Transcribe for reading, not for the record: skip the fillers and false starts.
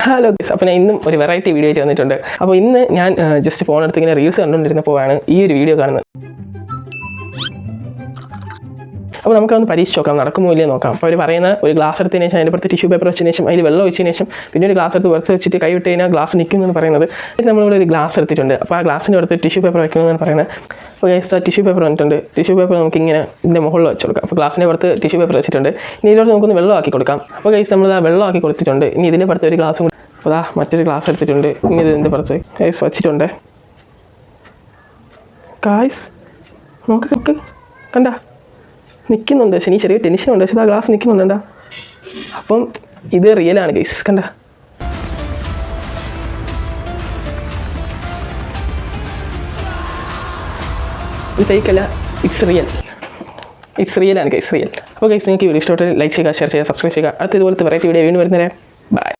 Hello guys, അപ്പോൾ ഞാൻ ഇന്നും ഒരു വെറൈറ്റി വീഡിയോ ആയിട്ട് വന്നിട്ടുണ്ട്. അപ്പോൾ ഇന്ന് ഞാൻ ജസ്റ്റ് ഫോൺ എടുത്ത് ഇങ്ങനെ റീൽസ് കണ്ടുകൊണ്ടിരുന്നപ്പോഴാണ് ഈ ഒരു വീഡിയോ കാണുന്നത്. അപ്പോൾ നമുക്കൊന്ന് പരീക്ഷിച്ച് നോക്കാം, നടക്കുമോ ഇല്ലയോ നോക്കാം. അപ്പോൾ അവർ പറയുന്ന ഒരു ഗ്ലാസ് എടുത്തതിന് ശേഷം അതിൻ്റെ പുറത്ത് ടിഷ്യൂ പേപ്പർ വെച്ചതിന് ശേഷം അതിൽ വെള്ളം ഒഴിച്ചതിന് ശേഷം പിന്നെ ഒരു ഗ്ലാസ് എടുത്ത് കുറച്ച് വെച്ചിട്ട് കൈ വിട്ട് കഴിഞ്ഞാൽ ഗ്ലാസ് നിൽക്കുമെന്ന് പറയുന്നത്. നമ്മളിവിടെ ഒരു ഗ്ലാസ് എടുത്തിട്ടുണ്ട്. അപ്പോൾ ആ ഗ്ലാസിൻ്റെ പുറത്ത് ടിഷ്യൂ പേപ്പർ വയ്ക്കുമെന്നാണ് പറയുന്നത്. അപ്പോൾ ഗൈസ് ആ ടിഷ്യൂ പേപ്പർ വന്നിട്ടുണ്ട്. ടിഷ്യൂ പേപ്പർ നമുക്കിങ്ങനെ ഇതിൻ്റെ മുകളിൽ വെച്ച് കൊടുക്കാം. അപ്പോൾ ഗ്ലാസിൻ്റെ പുറത്ത് ടിഷ്യൂ പേപ്പർ വെച്ചിട്ടുണ്ട്. ഇനി ഇതിലോട്ട് നമുക്കൊന്ന് വെള്ളമാക്കി കൊടുക്കാം. അപ്പോൾ ഗൈസ് നമ്മളിത് വെള്ളമാക്കി കൊടുത്തിട്ടുണ്ട്. ഇനി ഇതിൻ്റെ പുറത്ത് ഒരു ഗ്ലാസും കൂടി, അപ്പോൾ അതാ മറ്റൊരു ഗ്ലാസ് എടുത്തിട്ടുണ്ട്. ഇനി ഇതിൻ്റെ പുറത്ത് ഗൈസ് വച്ചിട്ടുണ്ട്. ഗൈസ് നോക്ക് കണ്ട നിൽക്കുന്നുണ്ട്. പക്ഷേ ഈ ചെറിയ ടെൻഷനുണ്ട്. പക്ഷേ ആ ഗ്ലാസ് നിൽക്കുന്നുണ്ടാ. അപ്പം ഇത് റിയലാണ് ഗൈസ്, കണ്ട. ഇത് ഫേക്കല്ല, ഇറ്റ്സ് റിയൽ ആണ് ഗൈസ്, റിയൽ. അപ്പോൾ ഗൈസ് നിങ്ങൾക്ക് വീഡിയോ ഇഷ്ടപ്പെട്ട് ലൈക്ക് ചെയ്യുക, ഷെയർ ചെയ്യുക, സബ്സ്ക്രൈബ് ചെയ്യുക. അടുത്ത ഇതുപോലത്തെ വെറൈറ്റി വീഡിയോ വീണ്ടും വരുന്നവരെ ബൈ.